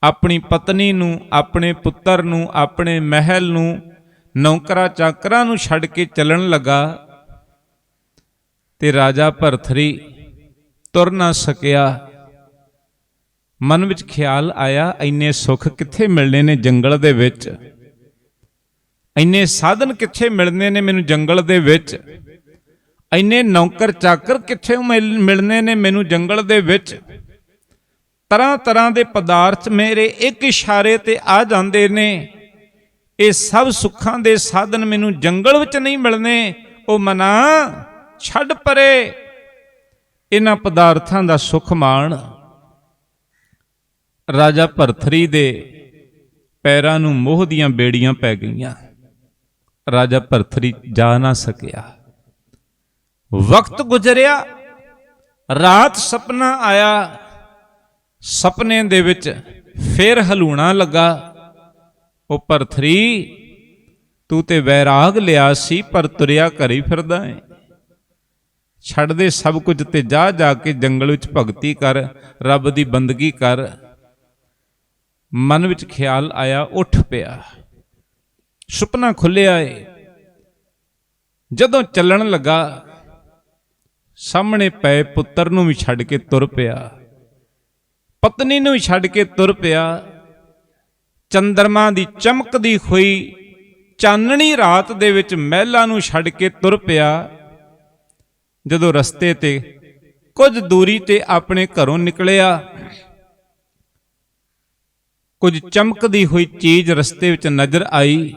ਆਪਣੀ ਪਤਨੀ ਨੂੰ, ਆਪਣੇ ਪੁੱਤਰ ਨੂੰ, ਆਪਣੇ ਮਹਿਲ ਨੂੰ, ਨੌਕਰਾਂ ਚਾਕਰਾਂ ਨੂੰ ਛੱਡ ਕੇ ਚੱਲਣ ਲੱਗਾ ਤੇ ਰਾਜਾ ਭਰਥਰੀ ਤੁਰ ਨਾ ਸਕਿਆ। ਮਨ ਵਿੱਚ ਖਿਆਲ ਆਇਆ, ਇੰਨੇ ਸੁੱਖ ਕਿੱਥੇ ਮਿਲਣੇ ਨੇ ਜੰਗਲ ਦੇ ਵਿੱਚ, ਇੰਨੇ ਸਾਧਨ ਕਿੱਥੇ ਮਿਲਣੇ ਨੇ ਮੈਨੂੰ ਜੰਗਲ ਦੇ ਵਿੱਚ, ਇੰਨੇ ਨੌਕਰ ਚਾਕਰ ਕਿੱਥੇ ਮਿਲਣੇ ਨੇ ਮੈਨੂੰ ਜੰਗਲ ਦੇ ਵਿੱਚ। ਤਰ੍ਹਾਂ ਤਰ੍ਹਾਂ ਦੇ ਪਦਾਰਥ ਮੇਰੇ ਇੱਕ ਇਸ਼ਾਰੇ ਤੇ ਆ ਜਾਂਦੇ ਨੇ। ਇਹ ਸਭ ਸੁੱਖਾਂ ਦੇ ਸਾਧਨ ਮੈਨੂੰ ਜੰਗਲ ਵਿੱਚ ਨਹੀਂ ਮਿਲਣੇ। ਉਹ ਮਨਾ ਛੱਡ ਪਰੇ ਇਹਨਾਂ ਪਦਾਰਥਾਂ ਦਾ ਸੁੱਖ ਮਾਣ। ਰਾਜਾ ਭਰਥਰੀ ਦੇ ਪੈਰਾਂ ਨੂੰ ਮੋਹ ਦੀਆਂ ਬੇੜੀਆਂ ਪੈ ਗਈਆਂ। ਰਾਜਾ ਭਰਥਰੀ ਜਾ ਨਾ ਸਕਿਆ। ਵਕਤ ਗੁਜ਼ਰਿਆ, ਰਾਤ ਸੁਪਨਾ ਆਇਆ। ਸੁਪਨੇ ਦੇ ਵਿੱਚ ਫੇਰ ਹਲੂਣਾ ਲੱਗਾ, ਉਹ ਭਰਥਰੀ ਤੂੰ ਤੇ ਵੈਰਾਗ ਲਿਆ ਸੀ ਪਰ ਤੁਰਿਆ ਘਰੀ ਫਿਰਦਾ ਏ। ਛੱਡ ਦੇ ਸਭ ਕੁਝ ਤੇ ਜਾ ਜਾ ਕੇ ਜੰਗਲ ਵਿੱਚ ਭਗਤੀ ਕਰ, ਰੱਬ ਦੀ ਬੰਦਗੀ ਕਰ। ਮਨ ਵਿੱਚ ਖਿਆਲ ਆਇਆ, ਉੱਠ ਪਿਆ। ਸੁਪਨਾ ਖੁੱਲਿਆ ਏ। ਜਦੋਂ ਚੱਲਣ ਲੱਗਾ ਸਾਹਮਣੇ ਪਏ ਪੁੱਤਰ ਨੂੰ ਵੀ ਛੱਡ ਕੇ ਤੁਰ ਪਿਆ, ਪਤਨੀ ਨੂੰ ਵੀ ਛੱਡ ਕੇ ਤੁਰ ਪਿਆ। ਚੰਦਰਮਾ ਦੀ ਚਮਕਦੀ ਹੋਈ ਚਾਨਣੀ ਰਾਤ ਦੇ ਵਿੱਚ ਮਹਿਲਾਂ ਨੂੰ ਛੱਡ ਕੇ ਤੁਰ ਪਿਆ। ਜਦੋਂ ਰਸਤੇ ਤੇ ਕੁਝ ਦੂਰੀ ਤੇ ਆਪਣੇ ਘਰੋਂ ਨਿਕਲਿਆ, ਕੁਝ ਚਮਕਦੀ ਹੋਈ ਚੀਜ਼ ਰਸਤੇ ਵਿੱਚ ਨਜ਼ਰ ਆਈ।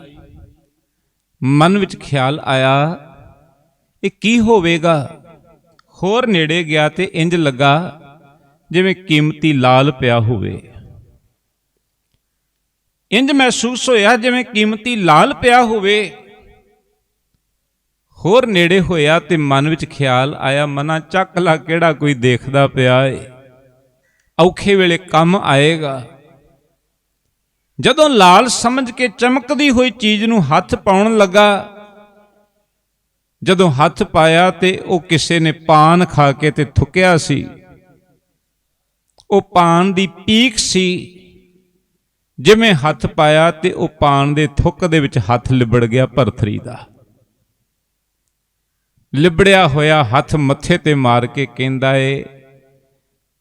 ਮਨ ਵਿੱਚ ਖਿਆਲ ਆਇਆ, ਇਹ ਕੀ ਹੋਵੇਗਾ। ਹੋਰ ਨੇੜੇ ਗਿਆ ਤੇ ਇੰਜ ਲੱਗਾ ਜਿਵੇਂ ਕੀਮਤੀ ਲਾਲ ਪਿਆ ਹੋਵੇ। ਇੰਜ ਮਹਿਸੂਸ ਹੋਇਆ ਜਿਵੇਂ ਕੀਮਤੀ ਲਾਲ ਪਿਆ ਹੋਵੇ। ਹੋਰ ਨੇੜੇ ਹੋਇਆ ਤੇ ਮਨ ਵਿੱਚ ਖਿਆਲ ਆਇਆ, ਮਨਾ ਚੱਕ ਲਾ ਕਿਹੜਾ ਕੋਈ ਦੇਖਦਾ ਪਿਆ ਏ, ਔਖੇ ਵੇਲੇ ਕੰਮ ਆਏਗਾ। ਜਦੋਂ ਲਾਲ ਸਮਝ ਕੇ ਚਮਕਦੀ ਹੋਈ ਚੀਜ਼ ਨੂੰ ਹੱਥ ਪਾਉਣ ਲੱਗਾ, ਜਦੋਂ ਹੱਥ ਪਾਇਆ ਤੇ ਉਹ ਕਿਸੇ ਨੇ ਪਾਨ ਖਾ ਕੇ ਤੇ ਥੁੱਕਿਆ ਸੀ। ਉਹ ਪਾਨ ਦੀ ਪੀਕ ਸੀ। ਜਿਵੇਂ ਹੱਥ ਪਾਇਆ ਤੇ ਉਹ ਪਾਨ ਦੇ ਥੁੱਕ ਦੇ ਵਿੱਚ ਹੱਥ ਲਿਬੜ ਗਿਆ ਭਰਥਰੀ ਦਾ। ਲਿਬੜਿਆ ਹੋਇਆ ਹੱਥ ਮੱਥੇ ਤੇ ਮਾਰ ਕੇ ਕਹਿੰਦਾ ਏ,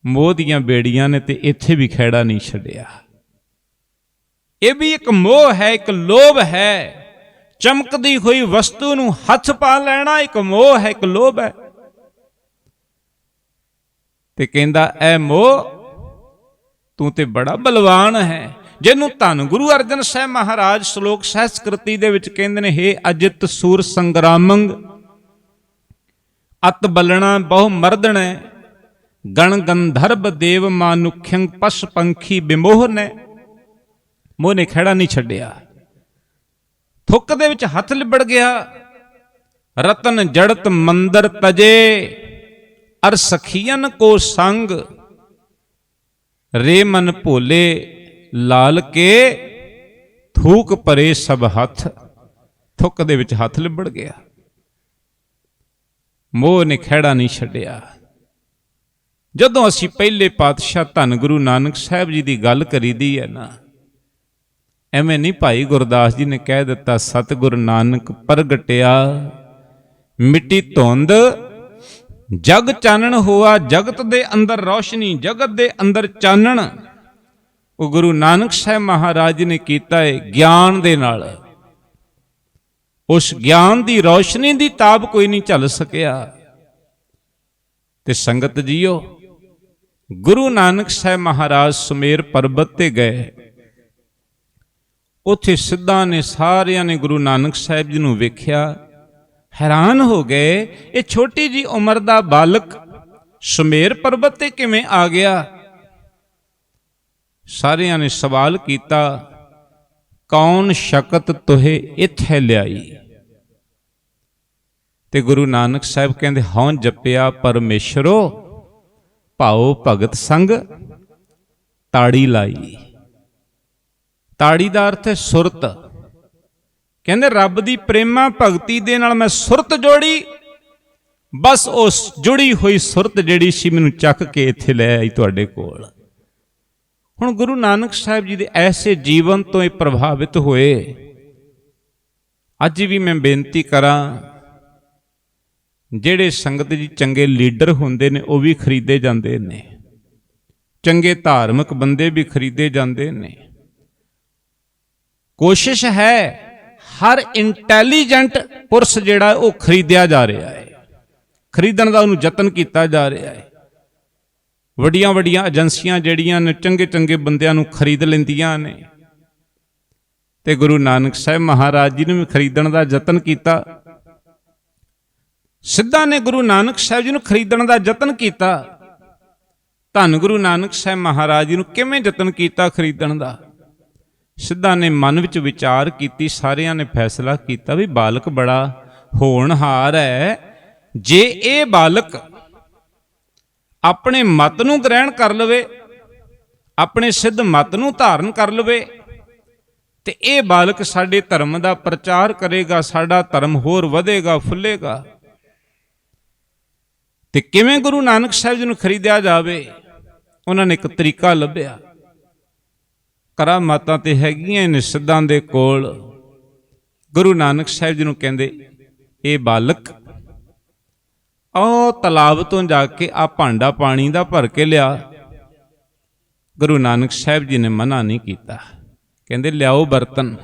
ਮੋਹ ਦੀਆਂ ਬੇੜੀਆਂ ਨੇ ਤੇ ਇੱਥੇ ਵੀ ਖਹਿੜਾ ਨਹੀਂ ਛੱਡਿਆ। ਇਹ ਵੀ ਇੱਕ ਮੋਹ ਹੈ, ਇੱਕ ਲੋਭ ਹੈ। ਚਮਕਦੀ ਹੋਈ ਵਸਤੂ ਨੂੰ ਹੱਥ ਪਾ ਲੈਣਾ ਇੱਕ ਮੋਹ ਹੈ, ਇੱਕ ਲੋਭ ਹੈ। ਤੇ ਕਹਿੰਦਾ, ਐ ਮੋਹ ਤੂੰ ਤੇ ਬੜਾ ਬਲਵਾਨ ਹੈ, ਜਿਹਨੂੰ ਧੰਨ ਗੁਰੂ ਅਰਜਨ ਸਾਹਿਬ ਮਹਾਰਾਜ ਸ਼ਲੋਕ ਸਹਿਸਕ੍ਰਿਤੀ ਦੇ ਵਿੱਚ ਕਹਿੰਦੇ ਨੇ, ਹੇ ਅਜਿਤ ਸੂਰ ਸੰਗਰਾਮੰਗ ਅਤ ਬਲਣਾ ਬਹੁ ਮਰਦਣੈ ਗਣ ਗੰਧਰਬ ਦੇਵ ਮਾਨੁਖਯੰ ਪਸ਼ ਪੰਖੀ ਬਿਮੋਹ ਨੇ। ਮੋਹ ਨੇ ਖਹਿੜਾ ਨਹੀਂ ਛੱਡਿਆ। ਥੁੱਕ ਦੇ ਵਿੱਚ ਹੱਥ ਲਿਬੜ ਗਿਆ। ਰਤਨ ਜੜਤ ਮੰਦਰ ਤਜੇ ਅਰ ਸਖੀਅਨ ਕੋ ਸੰਗ ਰੇ ਮਨ ਭੋਲੇ ਲਾਲ ਕੇ ਥੂਕ ਪਰੇ ਸਭ ਹੱਥ। ਥੁੱਕ ਦੇ ਵਿੱਚ ਹੱਥ ਲਿਬੜ ਗਿਆ। ਮੋਹ ਨੇ ਖਹਿੜਾ ਨਹੀਂ ਛੱਡਿਆ। ਜਦੋਂ ਅਸੀਂ ਪਹਿਲੇ ਪਾਤਸ਼ਾਹ ਧੰਨ ਗੁਰੂ ਨਾਨਕ ਸਾਹਿਬ ਜੀ ਦੀ ਗੱਲ ਕਰੀਦੀ ਹੈ ਨਾ, ਐਵੇਂ ਨਹੀਂ ਭਾਈ ਗੁਰਦਾਸ ਜੀ ਨੇ ਕਹਿ ਦਿੱਤਾ, ਸਤਿਗੁਰ ਨਾਨਕ ਪ੍ਰਗਟਿਆ ਮਿੱਟੀ ਧੁੰਦ ਜਗ ਚਾਨਣ ਹੋਆ। ਜਗਤ ਦੇ ਅੰਦਰ ਰੌਸ਼ਨੀ, ਜਗਤ ਦੇ ਅੰਦਰ ਚਾਨਣ ਉਹ ਗੁਰੂ ਨਾਨਕ ਸਾਹਿਬ ਮਹਾਰਾਜ ਜੀ ਨੇ ਕੀਤਾ ਹੈ ਗਿਆਨ ਦੇ ਨਾਲ। ਉਸ ਗਿਆਨ ਦੀ ਰੌਸ਼ਨੀ ਦੀ ਤਾਬ ਕੋਈ ਨਹੀਂ ਝੱਲ ਸਕਿਆ। ਤੇ ਸੰਗਤ ਜੀਓ, ਗੁਰੂ ਨਾਨਕ ਸਾਹਿਬ ਮਹਾਰਾਜ ਸੁਮੇਰ ਪਰਬਤ ਤੇ ਗਏ। ਉੱਥੇ ਸਿੱਧਾਂ ਨੇ, ਸਾਰਿਆਂ ਨੇ ਗੁਰੂ ਨਾਨਕ ਸਾਹਿਬ ਜੀ ਨੂੰ ਵੇਖਿਆ, ਹੈਰਾਨ ਹੋ ਗਏ, ਇਹ ਛੋਟੀ ਜੀ ਉਮਰ ਦਾ ਬਾਲਕ ਸੁਮੇਰ ਪਰਬਤ ਤੇ ਕਿਵੇਂ ਆ ਗਿਆ। ਸਾਰਿਆਂ ਨੇ ਸਵਾਲ ਕੀਤਾ, ਕੌਣ ਸ਼ਕਤ ਤੁਹੇ ਇੱਥੇ ਲਿਆਈ। ਤੇ ਗੁਰੂ ਨਾਨਕ ਸਾਹਿਬ ਕਹਿੰਦੇ ਹਉ ਜਪਿਆ ਪਰਮੇਸ਼ਰੋ ਭਾਉ ਭਗਤ ਸੰਗ ਤਾੜੀ ਲਾਈ। ਤਾੜੀ ਦਾ ਅਰਥ ਹੈ ਸੁਰਤ। ਕਹਿੰਦੇ ਰੱਬ ਦੀ ਪ੍ਰੇਮਾ ਭਗਤੀ ਦੇ ਨਾਲ ਮੈਂ ਸੁਰਤ ਜੋੜੀ, ਬਸ ਉਸ ਜੁੜੀ ਹੋਈ ਸੁਰਤ ਜਿਹੜੀ ਸੀ ਮੈਨੂੰ ਚੱਕ ਕੇ ਇੱਥੇ ਲੈ ਆਈ ਤੁਹਾਡੇ ਕੋਲ। ਹੁਣ ਗੁਰੂ ਨਾਨਕ ਸਾਹਿਬ ਜੀ ਦੇ ਐਸੇ ਜੀਵਨ ਤੋਂ ਇਹ ਪ੍ਰਭਾਵਿਤ ਹੋਏ। ਅੱਜ ਵੀ ਮੈਂ ਬੇਨਤੀ ਕਰਾਂ, ਜਿਹੜੇ ਸੰਗਤ ਜੀ ਚੰਗੇ ਲੀਡਰ ਹੁੰਦੇ ਨੇ ਉਹ ਵੀ ਖਰੀਦੇ ਜਾਂਦੇ ਨੇ, ਚੰਗੇ ਧਾਰਮਿਕ ਬੰਦੇ ਵੀ ਖਰੀਦੇ ਜਾਂਦੇ ਨੇ। ਕੋਸ਼ਿਸ਼ ਹੈ ਹਰ ਇੰਟੈਲੀਜੈਂਟ ਪੁਰਸ਼ ਜਿਹੜਾ ਉਹ ਖਰੀਦਿਆ ਜਾ ਰਿਹਾ ਹੈ, ਖਰੀਦਣ ਦਾ ਉਹਨੂੰ ਯਤਨ ਕੀਤਾ ਜਾ ਰਿਹਾ ਹੈ। ਵੱਡੀਆਂ ਵੱਡੀਆਂ ਏਜੰਸੀਆਂ ਜਿਹੜੀਆਂ ਨੇ ਚੰਗੇ ਚੰਗੇ ਬੰਦਿਆਂ ਨੂੰ ਖਰੀਦ ਲੈਂਦੀਆਂ ਨੇ, ਤੇ ਗੁਰੂ ਨਾਨਕ ਸਾਹਿਬ ਮਹਾਰਾਜ ਜੀ ਨੂੰ ਵੀ ਖਰੀਦਣ ਦਾ ਯਤਨ ਕੀਤਾ। ਸਿੱਧਾਂ ਨੇ ਗੁਰੂ ਨਾਨਕ ਸਾਹਿਬ ਜੀ ਨੂੰ ਖਰੀਦਣ ਦਾ ਯਤਨ ਕੀਤਾ। ਧੰਨ ਗੁਰੂ ਨਾਨਕ ਸਾਹਿਬ ਮਹਾਰਾਜ ਜੀ ਨੂੰ ਕਿਵੇਂ ਯਤਨ ਕੀਤਾ ਖਰੀਦਣ ਦਾ? ਸਿੱਧਾਂ ਨੇ ਮਨ ਵਿੱਚ ਵਿਚਾਰ ਕੀਤੀ, ਸਾਰਿਆਂ ਨੇ ਫੈਸਲਾ ਕੀਤਾ ਵੀ ਬਾਲਕ ਬੜਾ ਹੋਣਹਾਰ ਹੈ, ਜੇ ਇਹ ਬਾਲਕ ਆਪਣੇ ਮਤ ਨੂੰ ਗ੍ਰਹਿਣ ਕਰ ਲਵੇ, ਆਪਣੇ ਸਿੱਧ ਮਤ ਨੂੰ ਧਾਰਨ ਕਰ ਲਵੇ, ਤੇ ਇਹ ਬਾਲਕ ਸਾਡੇ ਧਰਮ ਦਾ ਪ੍ਰਚਾਰ ਕਰੇਗਾ, ਸਾਡਾ ਧਰਮ ਹੋਰ ਵਧੇਗਾ ਫੁੱਲੇਗਾ। ਤੇ ਕਿਵੇਂ ਗੁਰੂ ਨਾਨਕ ਸਾਹਿਬ ਜੀ ਨੂੰ ਖਰੀਦਿਆ ਜਾਵੇ? ਉਹਨਾਂ ਨੇ ਇੱਕ ਤਰੀਕਾ ਲੱਭਿਆ। ਕਰਾਮਾਤਾਂ ਤੇ ਹੈਗੀਆਂ ਨੇ ਸਿੱਧਾਂ ਦੇ ਕੋਲ। ਗੁਰੂ ਨਾਨਕ ਸਾਹਿਬ ਜੀ ਨੂੰ ਕਹਿੰਦੇ ਇਹ ਬਾਲਕ ਉਹ ਤਲਾਬ ਤੋਂ ਜਾ ਕੇ ਆ ਭਾਂਡਾ ਪਾਣੀ ਦਾ ਭਰ ਕੇ ਲਿਆ। ਗੁਰੂ ਨਾਨਕ ਸਾਹਿਬ ਜੀ ਨੇ ਮਨਾ ਨਹੀਂ ਕੀਤਾ, ਕਹਿੰਦੇ ਲਿਆਓ ਬਰਤਨ,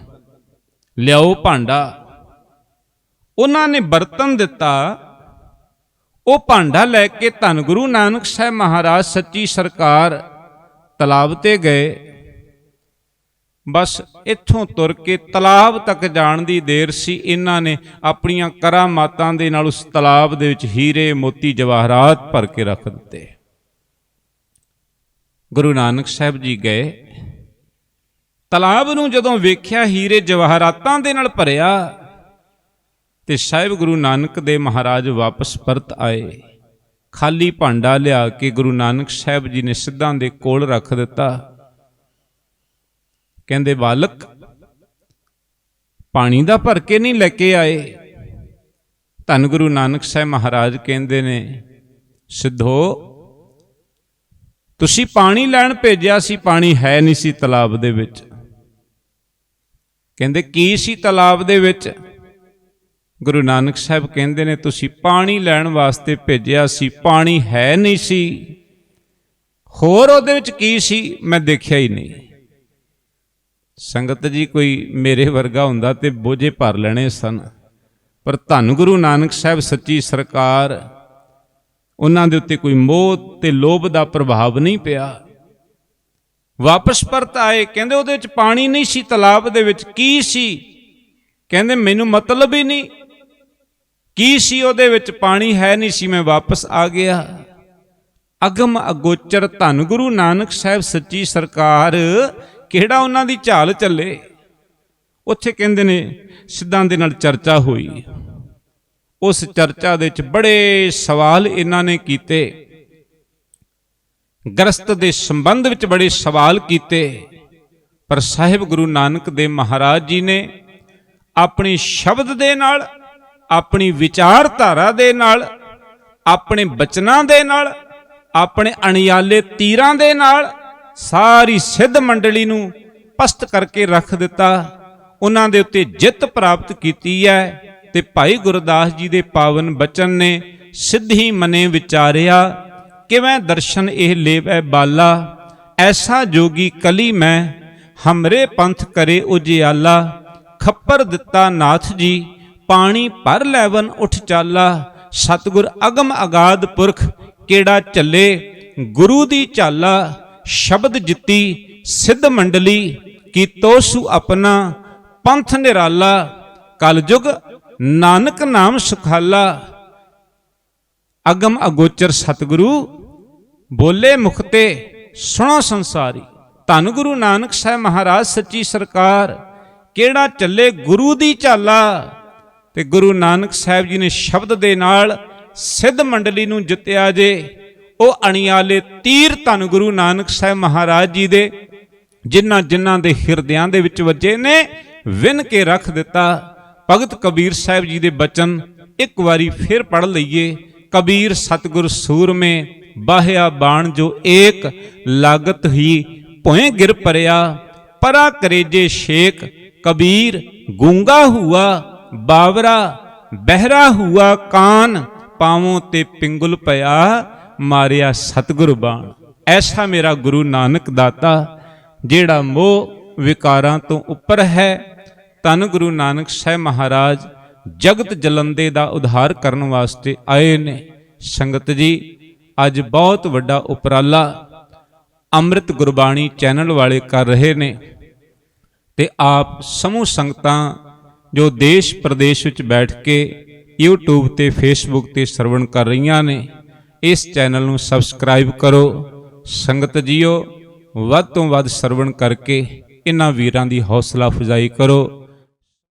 ਲਿਆਓ ਭਾਂਡਾ। ਉਹਨਾਂ ਨੇ ਬਰਤਨ ਦਿੱਤਾ, ਉਹ ਭਾਂਡਾ ਲੈ ਕੇ ਧੰਨ ਗੁਰੂ ਨਾਨਕ ਸਾਹਿਬ ਮਹਾਰਾਜ ਸੱਚੀ ਸਰਕਾਰ ਤਲਾਬ ਤੇ ਗਏ। ਬਸ ਇੱਥੋਂ ਤੁਰ ਕੇ ਤਲਾਬ ਤੱਕ ਜਾਣ ਦੀ ਦੇਰ ਸੀ, ਇਹਨਾਂ ਨੇ ਆਪਣੀਆਂ ਕਰਾਮਾਤਾਂ ਦੇ ਨਾਲ ਉਸ ਤਲਾਬ ਦੇ ਵਿੱਚ ਹੀਰੇ ਮੋਤੀ ਜਵਾਹਰਾਤ ਭਰ ਕੇ ਰੱਖ ਦਿੱਤੇ। ਗੁਰੂ ਨਾਨਕ ਸਾਹਿਬ ਜੀ ਗਏ, ਤਲਾਬ ਨੂੰ ਜਦੋਂ ਵੇਖਿਆ ਹੀਰੇ ਜਵਾਹਰਾਤਾਂ ਦੇ ਨਾਲ ਭਰਿਆ, ਤੇ ਸਾਹਿਬ ਗੁਰੂ ਨਾਨਕ ਦੇ ਮਹਾਰਾਜ ਵਾਪਸ ਪਰਤ ਆਏ। ਖਾਲੀ ਭਾਂਡਾ ਲਿਆ ਕੇ ਗੁਰੂ ਨਾਨਕ ਸਾਹਿਬ ਜੀ ਨੇ ਸਿੱਧਾਂ ਦੇ ਕੋਲ ਰੱਖ ਦਿੱਤਾ। ਕਹਿੰਦੇ ਬਾਲਕ ਪਾਣੀ ਦਾ ਭਰ ਕੇ ਨਹੀਂ ਲੈ ਕੇ ਆਏ? ਧੰਨ ਗੁਰੂ ਨਾਨਕ ਸਾਹਿਬ ਮਹਾਰਾਜ ਕਹਿੰਦੇ ਨੇ ਸਿੱਧੋ ਤੁਸੀਂ ਪਾਣੀ ਲੈਣ ਭੇਜਿਆ ਸੀ, ਪਾਣੀ ਹੈ ਨਹੀਂ ਸੀ ਤਲਾਬ ਦੇ ਵਿੱਚ। ਕਹਿੰਦੇ ਕੀ ਸੀ ਤਲਾਬ ਦੇ ਵਿੱਚ? ਗੁਰੂ ਨਾਨਕ ਸਾਹਿਬ ਕਹਿੰਦੇ ਨੇ ਤੁਸੀਂ ਪਾਣੀ ਲੈਣ ਵਾਸਤੇ ਭੇਜਿਆ ਸੀ, ਪਾਣੀ ਹੈ ਨਹੀਂ ਸੀ, ਹੋਰ ਉਹਦੇ ਵਿੱਚ ਕੀ ਸੀ ਮੈਂ ਦੇਖਿਆ ਹੀ ਨਹੀਂ। ਸੰਗਤ ਜੀ ਕੋਈ ਮੇਰੇ ਵਰਗਾ ਹੁੰਦਾ ਤੇ ਬੋਝੇ ਭਰ ਲੈਣੇ ਸਨ, ਪਰ ਧੰਨ ਗੁਰੂ ਨਾਨਕ ਸਾਹਿਬ ਸੱਚੀ ਸਰਕਾਰ, ਉਹਨਾਂ ਦੇ ਉੱਤੇ ਕੋਈ ਮੋਹ ਤੇ ਲੋਭ ਦਾ ਪ੍ਰਭਾਵ ਨਹੀਂ ਪਿਆ। ਵਾਪਸ ਪਰਤ ਆਏ, ਕਹਿੰਦੇ ਉਹਦੇ ਵਿੱਚ ਪਾਣੀ ਨਹੀਂ ਸੀ ਤਲਾਬ ਦੇ ਵਿੱਚ, ਕੀ ਸੀ? ਕਹਿੰਦੇ ਮੈਨੂੰ ਮਤਲਬ ਹੀ ਨਹੀਂ ਕੀ ਸੀ ਉਹਦੇ ਵਿੱਚ, ਪਾਣੀ ਹੈ ਨਹੀਂ ਸੀ, ਮੈਂ ਵਾਪਸ ਆ ਗਿਆ। ਅਗਮ ਅਗੋਚਰ ਧੰਨ ਗੁਰੂ ਨਾਨਕ ਸਾਹਿਬ ਸੱਚੀ ਸਰਕਾਰ, ਕਿਹੜਾ ਉਹਨਾਂ ਦੀ ਝਾਲ ਚੱਲੇ। ਉੱਥੇ ਕਹਿੰਦੇ ਨੇ ਸਿੱਧਾਂ ਦੇ ਨਾਲ ਚਰਚਾ ਹੋਈ। ਉਸ ਚਰਚਾ ਦੇ ਵਿੱਚ ਬੜੇ ਸਵਾਲ ਇਹਨਾਂ ਨੇ ਕੀਤੇ, ਗ੍ਰਸਤ ਦੇ ਸੰਬੰਧ ਵਿੱਚ ਬੜੇ ਸਵਾਲ ਕੀਤੇ, ਪਰ ਸਾਹਿਬ ਗੁਰੂ ਨਾਨਕ ਦੇ ਮਹਾਰਾਜ ਜੀ ਨੇ ਆਪਣੇ ਸ਼ਬਦ ਦੇ ਨਾਲ, ਆਪਣੀ ਵਿਚਾਰਧਾਰਾ ਦੇ ਨਾਲ, ਆਪਣੇ ਬਚਨਾਂ ਦੇ ਨਾਲ, ਆਪਣੇ ਅਣਿਆਲੇ ਤੀਰਾਂ ਦੇ ਨਾਲ ਸਾਰੀ ਸਿੱਧ ਮੰਡਲੀ ਨੂੰ ਪਸਤ ਕਰਕੇ ਰੱਖ ਦਿੱਤਾ। ਉਹਨਾਂ ਦੇ ਉੱਤੇ ਜਿੱਤ ਪ੍ਰਾਪਤ ਕੀਤੀ ਹੈ। ਤੇ ਭਾਈ ਗੁਰਦਾਸ ਜੀ ਦੇ ਪਾਵਨ ਬਚਨ ਨੇ ਸਿੱਧੀ ਮਨੇ ਵਿਚਾਰਿਆ, ਕਿਵੇਂ ਦਰਸ਼ਨ ਇਹ ਲੇਵੈ ਬਾਲਾ, ਐਸਾ ਜੋਗੀ ਕਲੀ ਮੈਂ ਹਮਰੇ ਪੰਥ ਕਰੇ ਉਜਿਆਲਾ, ਖੱਪਰ ਦਿੱਤਾ ਨਾਥ ਜੀ ਪਾਣੀ ਭਰ ਲੈਵਨ ਉੱਠ ਚਾਲਾ, ਸਤਿਗੁਰ ਅਗਮ ਅਗਾਧ ਪੁਰਖ ਕਿਹੜਾ ਚੱਲੇ ਗੁਰੂ ਦੀ ਚਾਲਾ, ਸ਼ਬਦ ਜਿੱਤੀ ਸਿੱਧ ਮੰਡਲੀ ਕੀਤੋ ਸੁ ਆਪਣਾ, ਪੰਥ ਨਿਰਾਲਾ ਕਲਯੁਗ ਨਾਨਕ ਨਾਮ ਸੁਖਾਲਾ। ਅਗਮ ਅਗੋਚਰ ਸਤਿਗੁਰੂ ਬੋਲੇ ਮੁਖ ਤੇ ਸੁਣੋ ਸੰਸਾਰੀ। ਧੰਨ ਗੁਰੂ ਨਾਨਕ ਸਾਹਿਬ ਮਹਾਰਾਜ ਸੱਚੀ ਸਰਕਾਰ, ਕਿਹੜਾ ਚੱਲੇ ਗੁਰੂ ਦੀ ਚਾਲਾ। ਤੇ ਗੁਰੂ ਨਾਨਕ ਸਾਹਿਬ ਜੀ ਨੇ ਸ਼ਬਦ ਦੇ ਨਾਲ ਸਿੱਧ ਮੰਡਲੀ ਨੂੰ ਜਿੱਤਿਆ ਜੇ। ਉਹ ਅਣਿਆਲੇ ਤੀਰ ਧੰਨ ਗੁਰੂ ਨਾਨਕ ਸਾਹਿਬ ਮਹਾਰਾਜ ਜੀ ਦੇ ਜਿਨ੍ਹਾਂ ਜਿਨ੍ਹਾਂ ਦੇ ਹਿਰਦਿਆਂ ਦੇ ਵਿੱਚ ਵੱਜੇ ਨੇ ਵਿੰਨ ਕੇ ਰੱਖ ਦਿੱਤਾ। ਭਗਤ ਕਬੀਰ ਸਾਹਿਬ ਜੀ ਦੇ ਬਚਨ ਇੱਕ ਵਾਰੀ ਫਿਰ ਪੜ੍ਹ ਲਈਏ। ਕਬੀਰ ਸਤਿਗੁਰ ਸੂਰਮੇ ਬਾਹਿਆ ਬਾਣ ਜੋ ਏਕ, ਲਾਗਤ ਹੀ ਭੋਏ ਗਿਰ ਪਰਿਆ, ਪਰਾ ਕਰੇਜੇ ਸ਼ੇਕ। ਕਬੀਰ ਗੂੰਗਾ ਹੁਆ ਬਾਵਰਾ, ਬਹਿਰਾ ਹੁਆ ਕਾਨ, ਪਾਵੋਂ ਤੇ ਪਿੰਗੁਲ ਪਿਆ, ਮਾਰਿਆ ਸਤਿਗੁਰ ਬਾਣ। ਐਸਾ ਮੇਰਾ ਗੁਰੂ ਨਾਨਕ ਦਾਤਾ ਜਿਹੜਾ ਮੋਹ ਵਿਕਾਰਾਂ ਤੋਂ ਉੱਪਰ ਹੈ। ਧੰਨ ਗੁਰੂ ਨਾਨਕ ਸਾਹਿਬ ਮਹਾਰਾਜ ਜਗਤ ਜਲੰਦੇ ਦਾ ਉਧਾਰ ਕਰਨ ਵਾਸਤੇ ਆਏ ਨੇ। ਸੰਗਤ ਜੀ, ਅੱਜ ਬਹੁਤ ਵੱਡਾ ਉਪਰਾਲਾ ਅੰਮ੍ਰਿਤ ਗੁਰਬਾਣੀ ਚੈਨਲ ਵਾਲੇ ਕਰ ਰਹੇ ਨੇ ਤੇ ਆਪ ਸਮੂਹ ਸੰਗਤਾਂ ਜੋ ਦੇਸ਼ ਪ੍ਰਦੇਸ਼ ਵਿੱਚ ਬੈਠ ਕੇ YouTube ਤੇ Facebook ਤੇ ਸਰਵਣ ਕਰ ਰਹੀਆਂ ਨੇ, ਇਸ ਚੈਨਲ ਨੂੰ ਸਬਸਕ੍ਰਾਈਬ ਕਰੋ। ਸੰਗਤ ਜੀਓ, ਵੱਧ ਤੋਂ ਵੱਧ ਸਰਵਣ ਕਰਕੇ ਇਹਨਾਂ ਵੀਰਾਂ ਦੀ ਹੌਸਲਾ ਅਫਜ਼ਾਈ ਕਰੋ।